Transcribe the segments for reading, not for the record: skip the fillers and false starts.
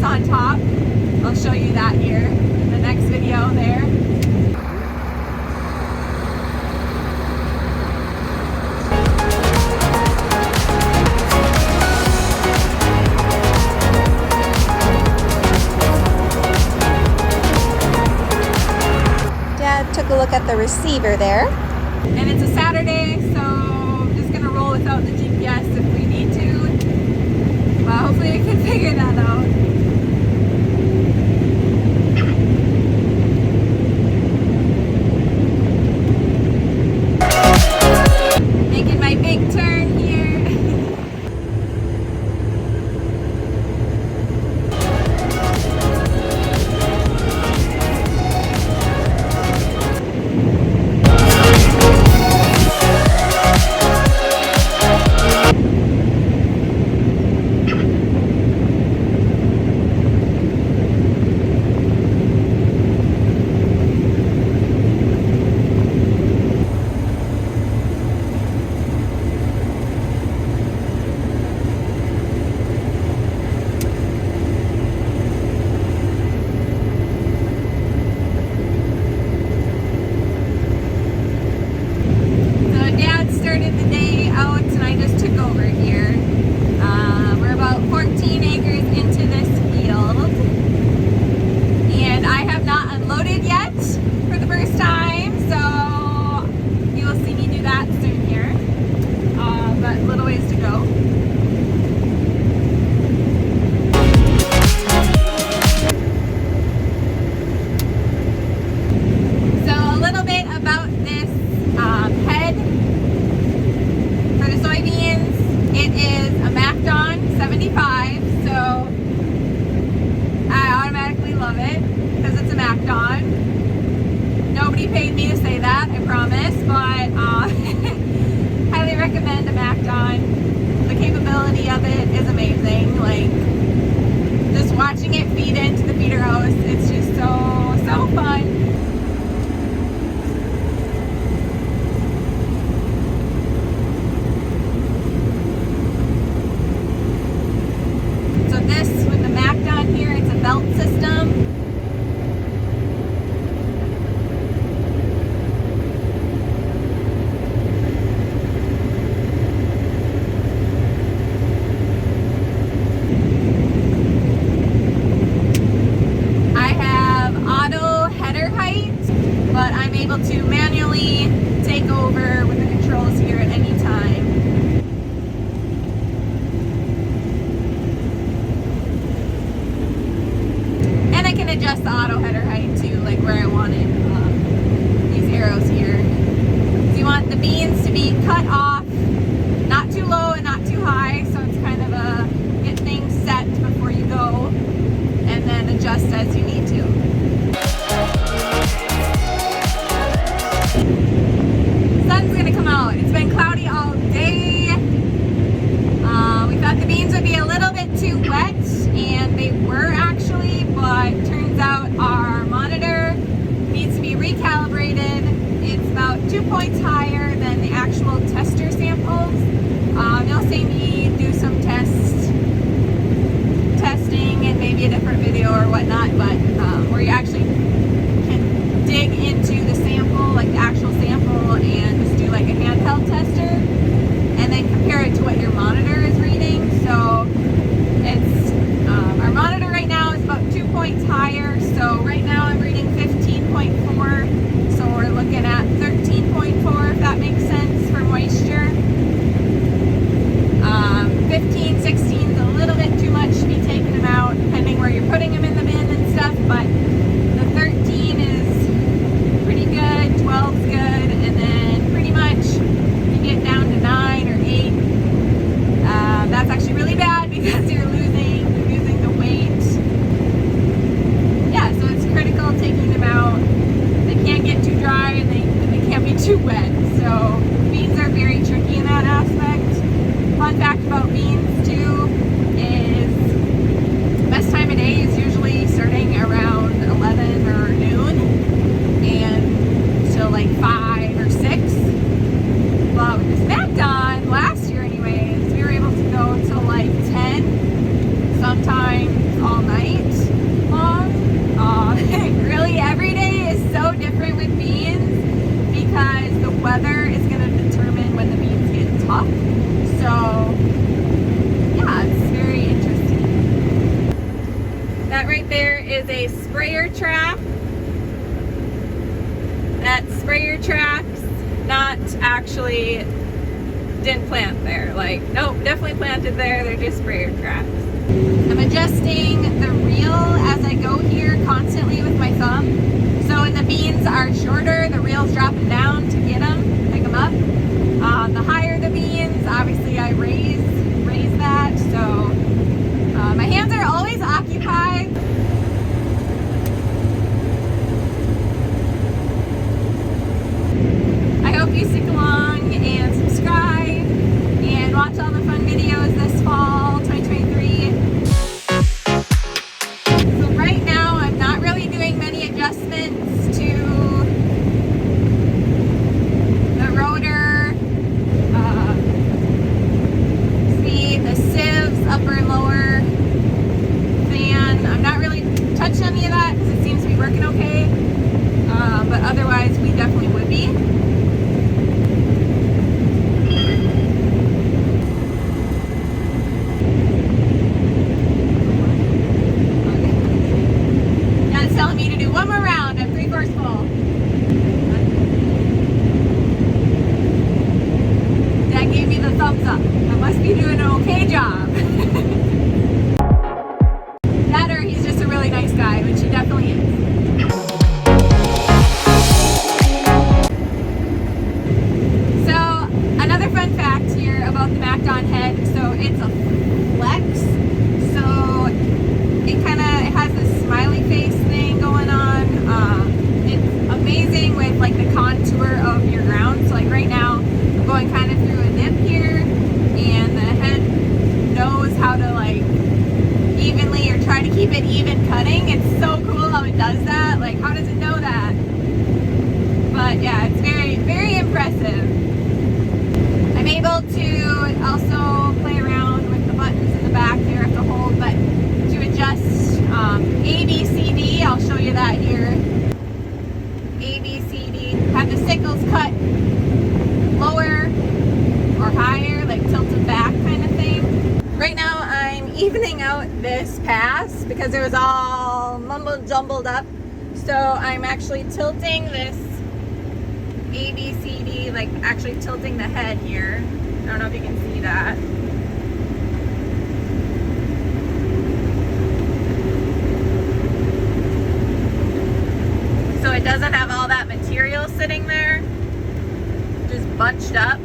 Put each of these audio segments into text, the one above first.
on top. I'll show you that here in the next video there. Dad took a look at the receiver there. And it's a Saturday, so I'm just gonna roll without the GPS if we need to. But hopefully we can figure that out. Making my big turn here. It is a MacDon 75, so I automatically love it because it's a MacDon. Nobody paid me to say that, I promise, but highly recommend a MacDon. The capability of it is amazing. Like, just watching it feed into the feeder house, it's just so fun. With the MacDon here, it's a belt system. I have auto header height, but I'm able to manually take over with the controls here at any time. I can adjust the auto header height to like where I want it. These arrows here. So you want the beans to be cut off, not too low and not too high, so it's kind of a get things set before you go, and then adjust as you need to. Sun's gonna come out. It's been cloudy all day. We thought the beans would be a little bit too wet, and they were actually, but turns out our monitor needs to be recalibrated. It's about 2 points higher than the actual tester samples. They'll see me do some testing and maybe a different video or whatnot, but where you actually can dig into the sample, like the actual sample, and just do like a handheld tester, and then compare it to what your monitor is reading. So it's our monitor right now is about 2 points higher. So right now I'm reading 15.4. So we're looking at 13.4, if that makes sense, for moisture. 15, 16 is a little bit too much to be taking them out, depending where you're putting them in the bin and stuff. But the 13 is pretty good, 12 is good, and then pretty much you get down to 9 or 8. That's actually really bad because you're losing the weight. Yeah, so it's critical taking them out. They can't get too dry and they can't be too wet. So beans are very tricky in that aspect. Fun fact about beans too is best time of day is usually starting around 11 or noon and till like 5 or 6. But with this MacDon last year anyways, we were able to go till like 10, sometimes all night long. Really, every day is so different with beans because the weather is going to determine when the beans get tough. So, yeah, it's very interesting. That right there is a sprayer trap. That sprayer trap's not actually, didn't plant there. Like, nope, definitely planted there. They're just sprayer traps. I'm adjusting the reel as I go here constantly with my thumb. So when the beans are shorter, the reel's dropping down to get them, pick them up. The higher the beans, obviously I raise that. So my hands are always occupied. I hope you stick along and subscribe and watch all the fun videos this fall 2023. So right now I'm not really doing many adjustments to the rotor, speed, the sieves, upper and lower, fan. I'm not really touching any of that because it seems to be working okay, but otherwise we definitely would be. Telling me to do one more round at 3/4 full. Dad gave me the thumbs up. I must be doing an okay job. That or he's just a really nice guy, which he definitely is. So, another fun fact here about the MacDon head. So, it's a flex. So, it has this smiley face thing going on. It's amazing with like the contour of your ground. So like right now I'm going kind of through a dip here and the head knows how to like evenly or try to keep it even cutting. It's so cool how it does that. Like how does it know that? But yeah, it's very, very impressive. I'm able to also play around with the buttons in the back there at the hold, but to adjust A, B, C, D, I'll show you that here. A, B, C, D. Have the sickles cut lower or higher, like tilted back kind of thing. Right now I'm evening out this pass because it was all mumbled jumbled up. So I'm actually tilting this A, B, C, D, like actually tilting the head here. I don't know if you can see that. So it doesn't have all that material sitting there, just bunched up.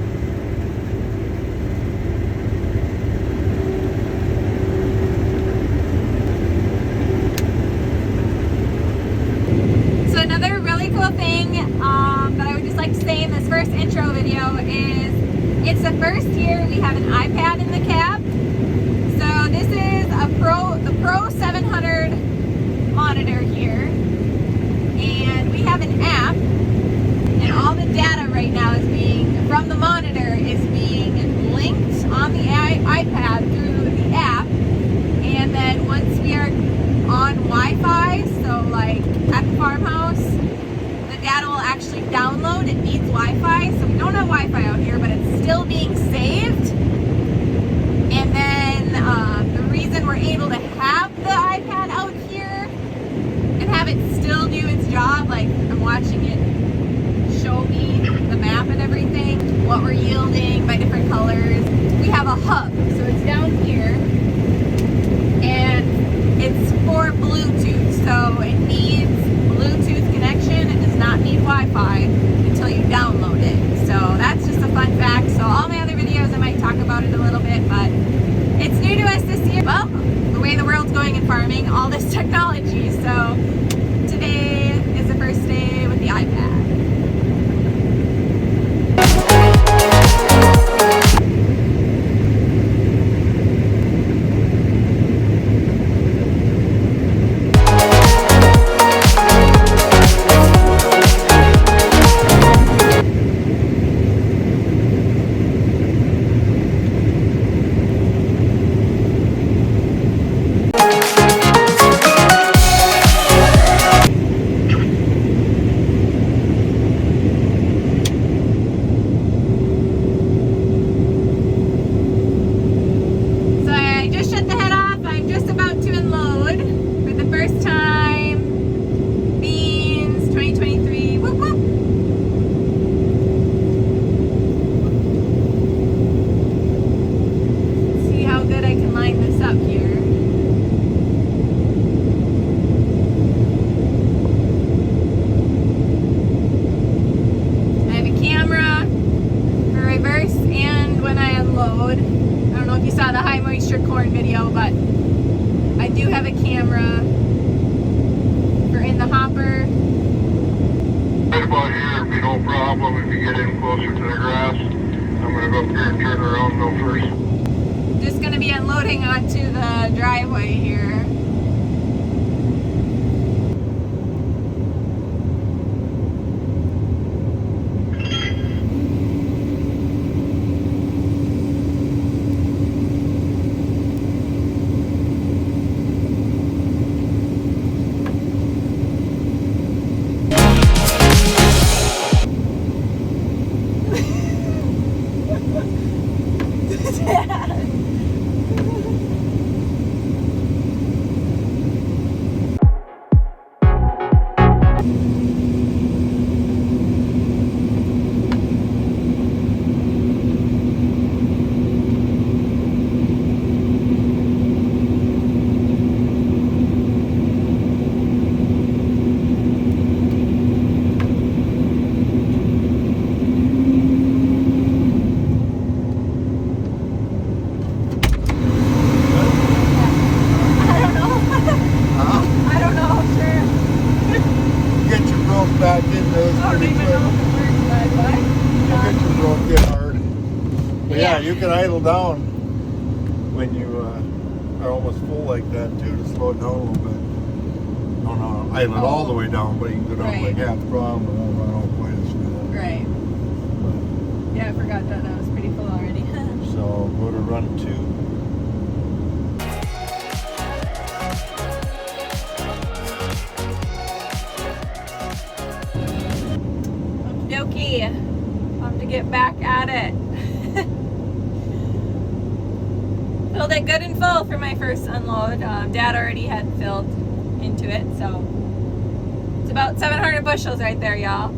So another really cool thing that I would just like to say in this first intro video is it's the first year we have an iPad in the cab. So this is the Pro 700 monitor here. And we have an app, and all the data right now is from the monitor is being linked on the iPad through the app. And then once we are on Wi-Fi, so like at the farmhouse, the data will actually download. It needs Wi-Fi, so we don't have Wi-Fi out here, but it's still being saved. And then the reason we're able to have the iPad out here and have it still do its job, like I'm watching it show me the map and everything, what we're yielding by different colors. We have a hub, so it's down here, and it's for Bluetooth, so it needs Bluetooth connection. It does not need Wi-Fi until you download it. So that's just a fun fact. first time. Beans 2023. Whoop whoop. See how good I can line this up here. I have a camera for reverse and when I unload. I don't know if you saw the high moisture corn video, but I do have a camera for in the hopper. Right about here would be no problem if you get in closer to the grass. I'm going to go up here and turn around though first. Just going to be unloading onto the driveway here. Back into this I don't pretty even quick. know if it works, but what? You get your broke in hard. But yeah, you can idle down when you are almost full like that too to slow it down a little bit. No, idle it all the way down, but you can go down like half the problem and won't run off quite as fast. Right. Yeah, I forgot that I was pretty full already. So go to run 2. Dokey. Time to get back at it. Filled it good and full for my first unload. Dad already had filled into it, so it's about 700 bushels right there, y'all.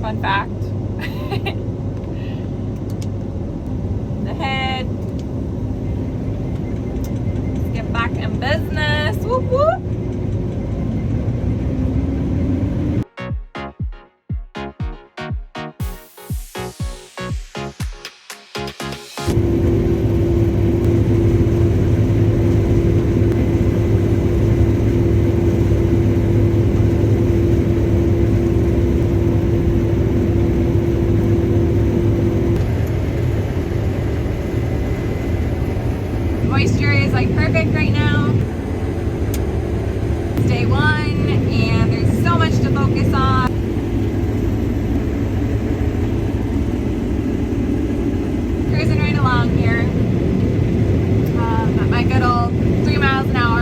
Fun fact. The head. Let's get back in business. Whoop whoop. Moisture is like perfect right now. It's day 1 and there's so much to focus on. Cruising right along here at my good old 3 miles an hour.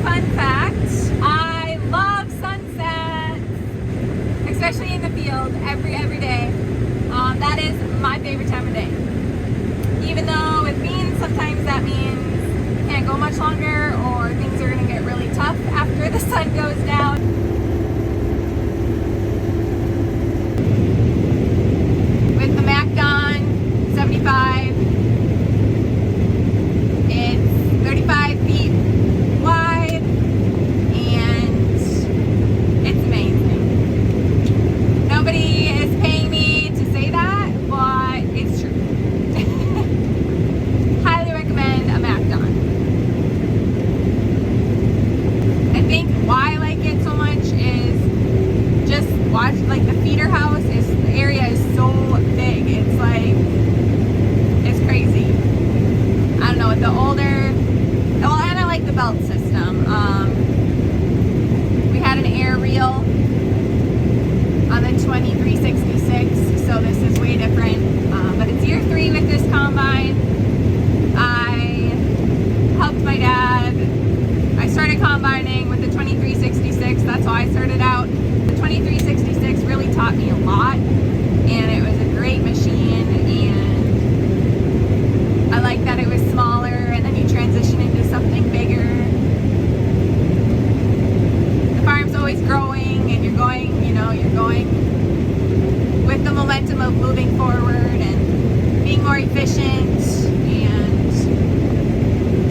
Fun fact, I love sunsets, especially in the field every day. That is my favorite time of day. Even though with beans, sometimes that means you can't go much longer or things are going to get really tough after the sun goes down. With the MacDon 75, it's 35 feet wide and it's amazing. Nobody is paying me to say that, but it's true. Highly recommend a MacDon. I think why I like it so much is just watch, like the feeder house is, the area is so big. It's like, it's crazy. I don't know, with the older, well, and I like the belt system. We had an air reel on the 2366, so this is way different. But it's year 3 with this combine. I helped my dad. I started combining with the 2366 I started out, the 2366 really taught me a lot, and it was a great machine, and I like that it was smaller, and then you transition into something bigger. The farm's always growing, and you're going with the momentum of moving forward and being more efficient. And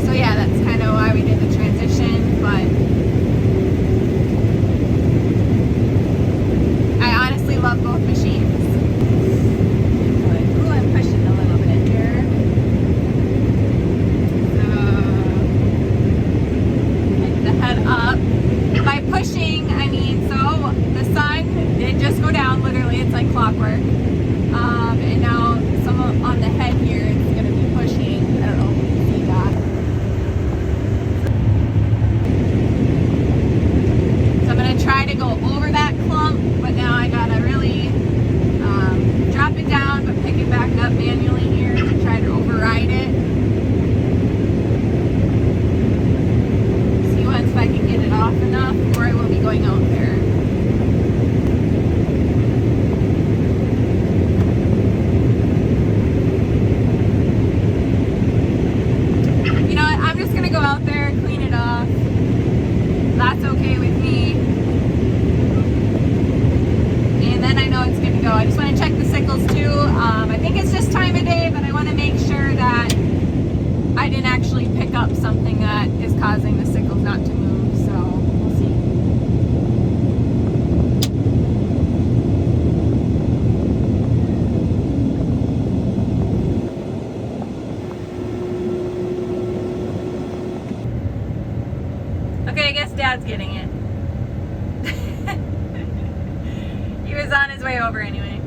so yeah, that's kind of why we did the transition. But I honestly love both machines. Ooh, I'm pushing a little bit here. Get the head up. By pushing, I mean, so the sun did just go down, literally, it's like clockwork. And now some on the head here, it's going to be pushing. I don't know if you can see that. So I'm going to try to go over that clump, but now I got to really drop it down, but pick it back up manually here to try to override it. See once if I can get it off enough, or I will be going out there. You know what? I'm just gonna go out there, clean it off. That's okay with me. And then I know it's good to go. I just want to check the sickles too. I think it's just time of day, but I want to make sure that I didn't actually pick up something that is causing the sickles not to move. So we'll see. Okay, I guess Dad's getting it. He was on his way over anyway.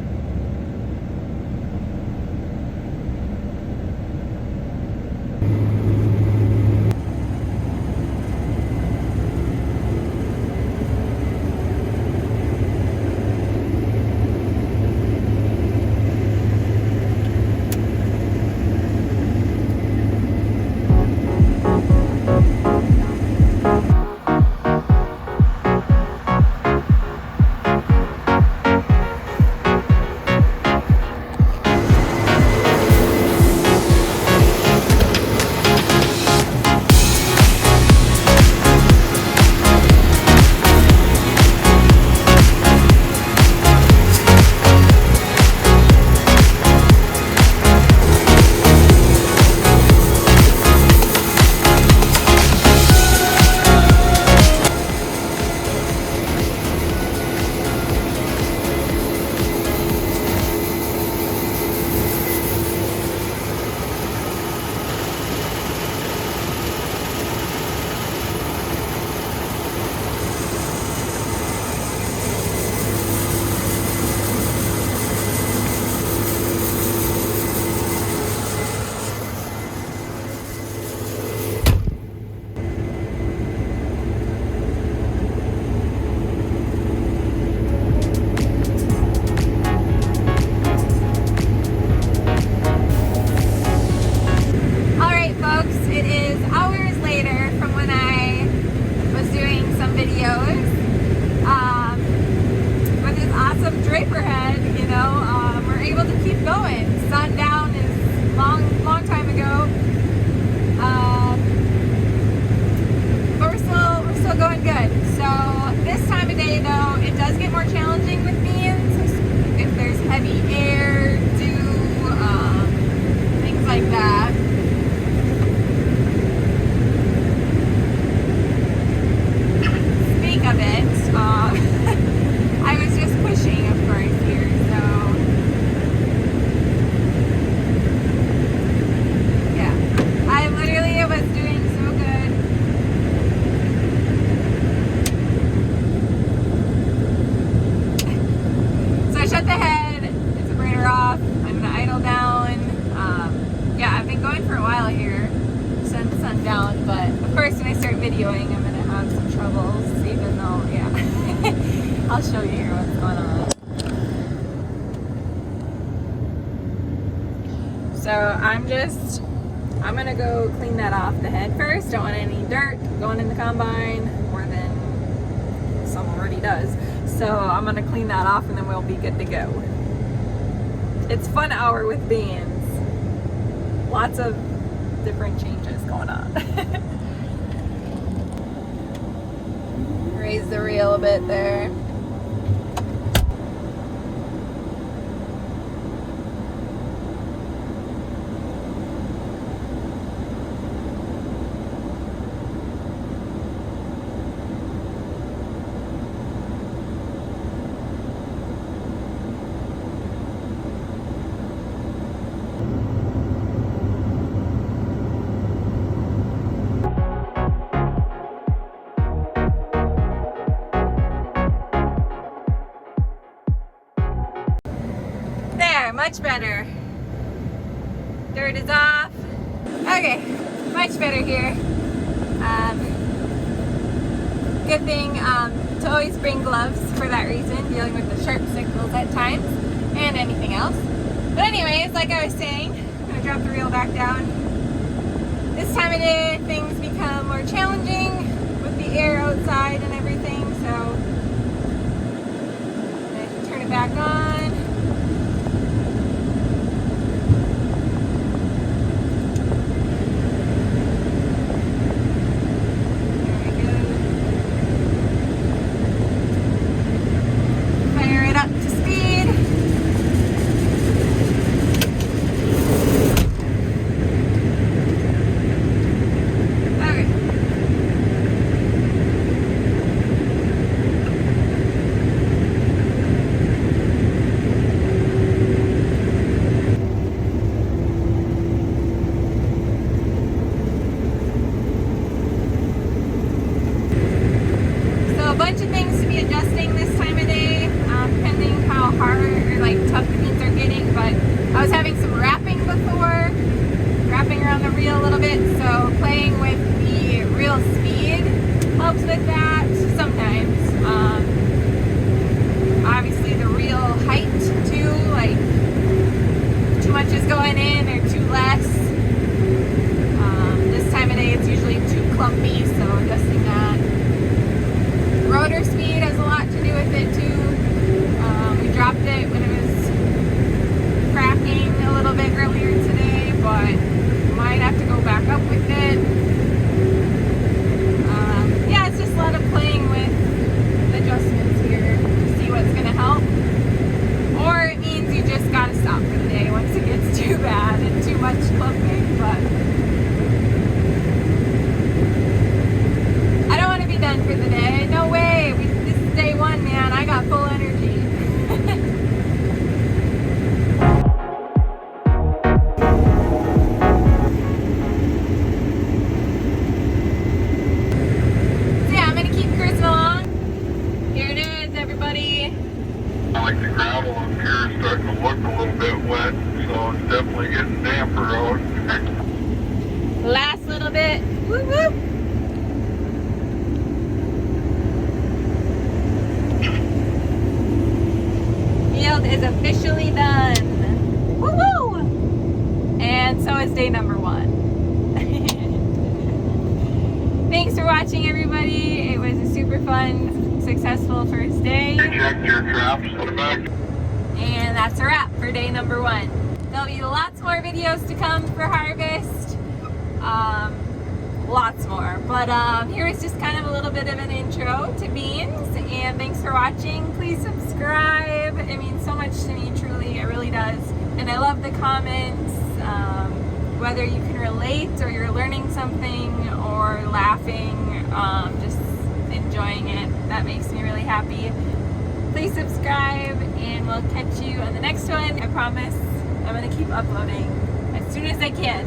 videoing, I'm gonna have some troubles, even though, yeah. I'll show you here what's going on. So I'm gonna go clean that off the head first. Don't want any dirt going in the combine more than some already does. So I'm gonna clean that off and then we'll be good to go. It's fun hour with bands. Lots of different changes going on. Raise the reel a bit there. Much better. Dirt is off. Okay, much better here. Good thing to always bring gloves for that reason, dealing with the sharp signals at times and anything else. But anyways, like I was saying, I'm gonna drop the reel back down. This time of day, things become more challenging with the air outside and everything, so I'm gonna turn it back on. Bunch of things to be adjusting this time of day, depending how hard or like tough the beans are getting. But I was having some wrapping before, wrapping around the reel a little bit, so playing with the reel speed helps with that sometimes. Obviously the reel height too, like too much is going in or too less. This time of day it's usually too clumpy, so adjusting that. Rotor speed has a lot to do with it too. We dropped it when it was cracking a little bit earlier today, but might have to go back up with it. Yeah, it's just a lot of playing with adjustments here to see what's going to help. Or it means you just got to stop for the day once it gets too bad and too much clumping. But I don't want to be done for the day. No way. This is day one, man. I got full energy. So yeah, I'm going to keep cruising along. Here it is, everybody. I like the gravel up here is starting to look a little bit wet, so it's definitely getting damper out. Last little bit. Woo woo. Is officially done. Woo-hoo! And so is day number 1. Thanks for watching, everybody. It was a super fun, successful first day. Check your traps on the back. And that's a wrap for day number 1. There'll be lots more videos to come for harvest. Lots more. But here is just kind of a little bit of an intro to beans. And thanks for watching. Please subscribe. It means so much to me, truly. It really does. And I love the comments. Whether you can relate or you're learning something or laughing, just enjoying it. That makes me really happy. Please subscribe and we'll catch you on the next one. I promise I'm going to keep uploading as soon as I can.